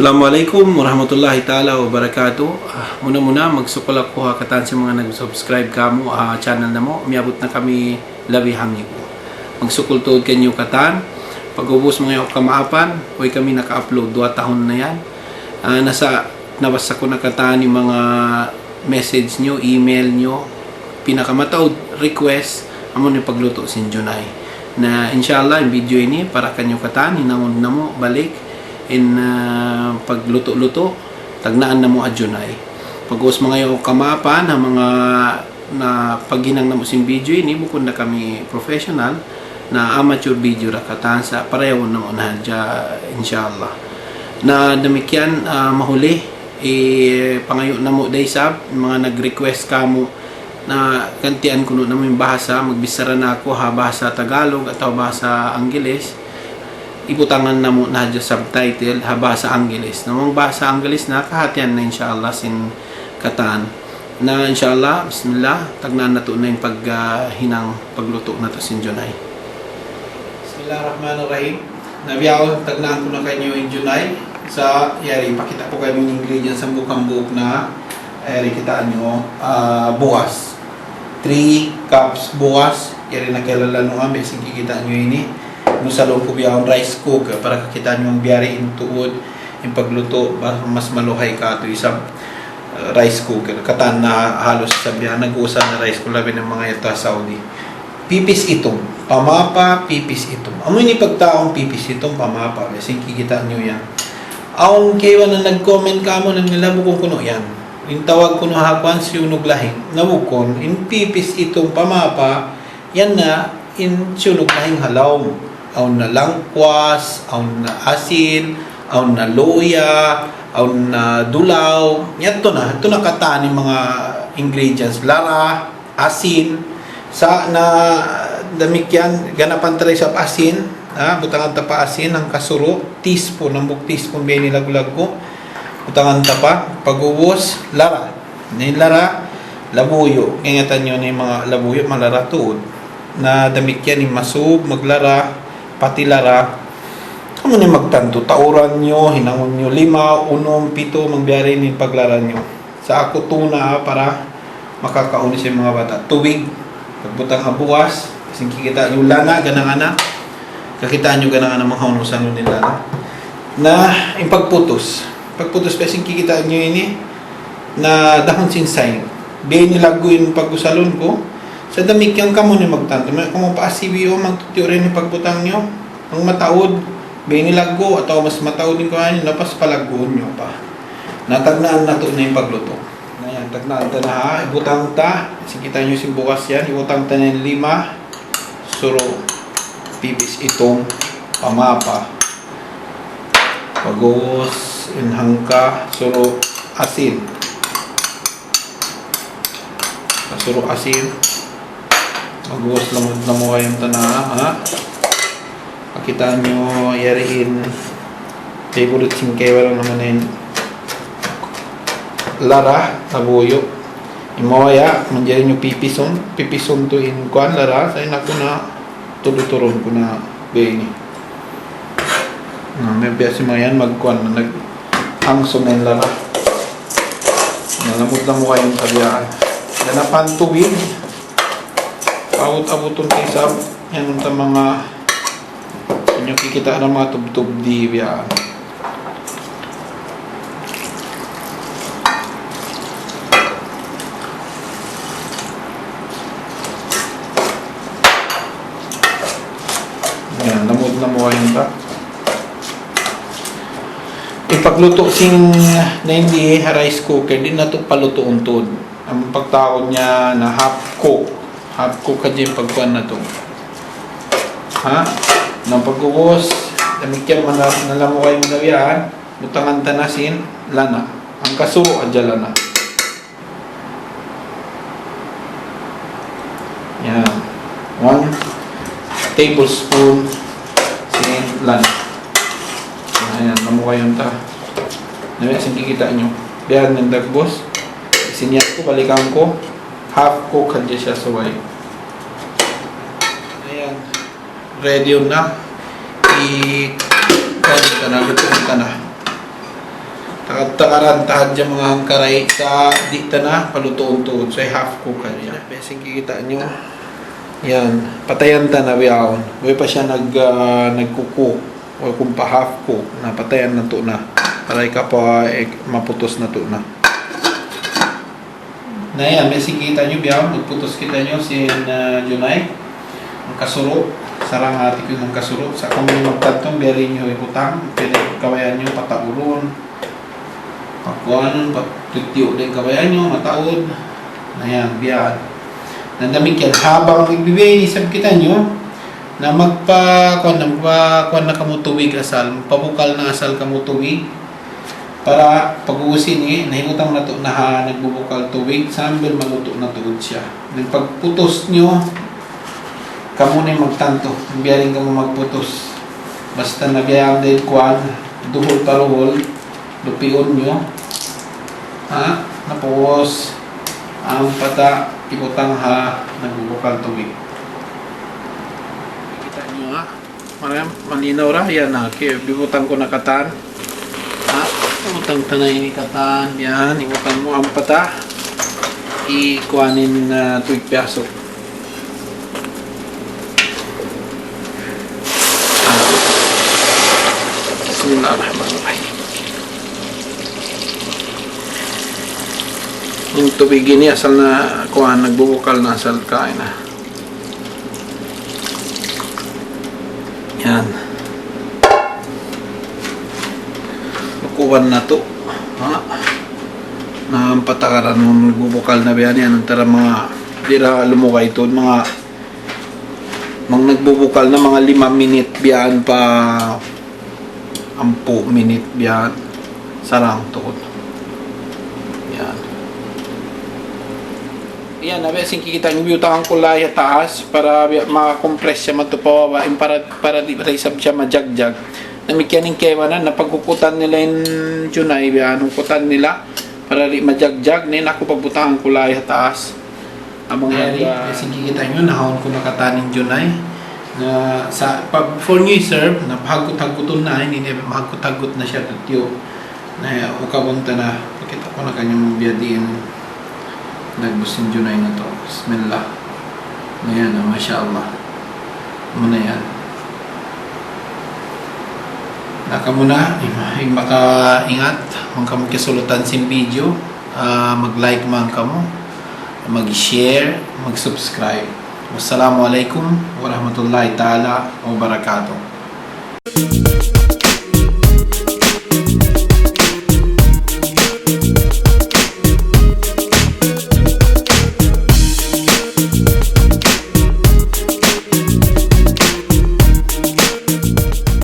Assalamualaikum warahmatullahi ta'ala wabarakatuh. Muna magsukol ako hakatan sa mga nag-subscribe kamo channel na mo. Miabot na kami labi hangyo. Magsukol tuod kanyo katan. Pag-ubos mga kamaapan, huwag kami naka-upload 2 taon na yan. Nabasa ko na katan yung mga message nyo, email nyo, pinakamataod request amon yung pagluto sin Junay. Na inshallah yung video ini para kanyo katan, hinangon na mo balik in pagluto-luto tagnaan na mo adjunay pag-us mga yung kamapan ang mga na pagginang na mo sin video ini bukod na kami professional na amateur video ra katan sa pareho na mo na inshallah na damikyan mahuli pangayo na mo day sab mga nag-request kamo na kantian kuno na mo yung bahasa magbisara na ako bahasa Tagalog at bahasa Angles ibutangan na mo na subtitle bahasa Angles. Namang bahasa Angles na kahatian na inshallah sin katan. Na inshallah bismillah tagnaan na to na yung paghinang pagluto na to sin Junay. Bismillahirrahmanirrahim. Nabiyaw tagnaan ko na kayo yung Junay sa yari pakita ko kayo yung ingredients sa bukang-buk na yari kitaan nyo buwas. 3 cups buwas yari na kilala nung basic kikita nyo ini sa loob ko biyang rice cooker para kakita nyo ang biyari intuod yung pagluto mas maluhay ka ito isang rice cooker katan na halos sabihan nag-uusap na rice cooker labi ng mga yata Saudi pipis itong pamapa pipis itong amoy ni pagtaong pipis itong pamapa kasi kikita nyo yan ang kewa na nag-comment ka mo nang nilabukong kuno yan yung tawag kuno hakwan siyunog lahing nabukon in pipis itong pamapa yan na in siyunog lahing halaw aw na langkwas, aw na asin, aw na loya, aw na dulaw. Ito na kata ni mga ingredients. Lara, asin, sa na damikyan, ganapan tayo sa asin, butangan tapa asin, ang kasuro, teaspoon, ang teaspoon ba nilagulag ko, butangan tapa, pag-ubos, lara. Yung lara, labuyo. Ingatan nyo na yung mga labuyo, malara tuod. Na damikyan yung masub, maglara, pati lara kamo ni magtanto tauran nyo hinangon nyo 5, 1, 7 magbiyari ni paglara nyo sa ako tuna para makakauni sa mga bata tubig pagbutang ang buwas kasi kikita nyo lana ganang kakita nyo ganang mga hunusan nyo nila na yung pagputos kasi kikita nyo ini na dahon sinsay di nilaguin pag-usalon ko sa damik yang kamo ni magtanto kung paasibiyo magtutyo rin yung pagbutang nyo ang mataod binilago atau mas mataod din ko napas palagoon nyo pa natagnaan na to na yung pagluto ayan tagnaan ta na ibutang ta sikita nyo si bukas yan ibutang ta ng 5 suro pipis itong pamapa pagos inhangka suro asin suro asin magbuwas lang na mo kayong tana pakita nyo yariin favorite singkewa lang naman yun lara tabuyo imawaya mandiyan nyo pipison to in kuan lara sa ina ko na turuturon ko na bini may biyasi mga yan magkuan na nag-angso na yung lara nalamot lang mo kayong tabiaan ganapan tubig abot-aboton kay sab yan ang mga inyo kikita ng mga tubtub di biyan yan lamod na mo kayo ta ipagluto sing na hindi rice cooker din na ito paluto untod ang pagtawag niya na half cook ka dyan pagkuhan na ito nang pag-uwas damikyan nalamu kayo magawian butangan tanasin lana ang kasuro adya lana yan 1 tablespoon sin lana ayan lamu kayo ta namin asin kikita nyo biyan ng dagbos sinyat ko balikan ko half cook kadya siya sa way ayan ready na i-lutuin ka na Takaran-tahad dyan mga hangkaray sa dita na palutoon tuod. So, half cook ka niya. Besing kikita nyo. Yan. Patayan ta na biyahon. Buhay pa siya nagkukuk. O kung pa half cook. Napatayan na to na. Para ka pa maputos na to na. Na yan. Besing kikita nyo biyahon. Magputos kita nyo si Junay. Ang kasuro. Sarang hati ko ng kasuro. Sa kung may magtatong beri nyo ibutang. Pwede kawayan nyo patauron. Pakuan, patutiyo din kabayan nyo, mataod. Ayan, biyan. Nandamig yan. Habang magbibigay, sabi kita nyo, na magpakuan na kamutuwig asal, pabukal na asal kamutuwig, para pag-uusin nahimutang na to na nagbubukal tuwig, sambil maluto na tuod siya. Nang pagputos nyo, kamo na magtanto. Biyaring kamo magputos. Basta nabiyang din kuan, duhol paruhol, lupion nyo. Tapos ang pata ibutang nagbubukal tubig. Kita nyo malinaw ra yan bibutang ko na katan. Ibutang tanay ni katan yan, ibutang mo ang pata ikuanin na tuwig piaso. Bismillahirrahmanirrahim. Yung tubig ini asal na kuha nagbubukal na asal kain na. Yan. Lukuban na to. Na patakaran ng nagbubukal na biyan yan. Antara mga dira lumukay ito. Mga nagbubukal na mga 5 minute biyan pa 10 minute biyan. Sarang tuod. Yan. Yan, nabiasing kikita yung biyutang ang kulay at taas para makakompress siya matupawa para di ba isab siya majagjag. Namikyaning kewa na napagkukutan nila yung Junay, anong kutan nila para di majagjag na ako pagbutang ang kulay at taas. Abang nabiasing kikita nyo, nahon ko nakataning Junay na before nyo i-serve, napahagot-haguton na, hindi na mahagot-hagot na siya tutyo na ukabunta na, pakita ko na kanyang biyadiin. Nagbusin Junay na to. Bismillah. Ayan, mashallah. Muna yan. Naka muna. Makaingat. Huwag ka magkisulutan sa video. Mag-like man ka mo. Mag-share. Mag-subscribe. Wassalamualaikum warahmatullahi ta'ala wabarakatuh.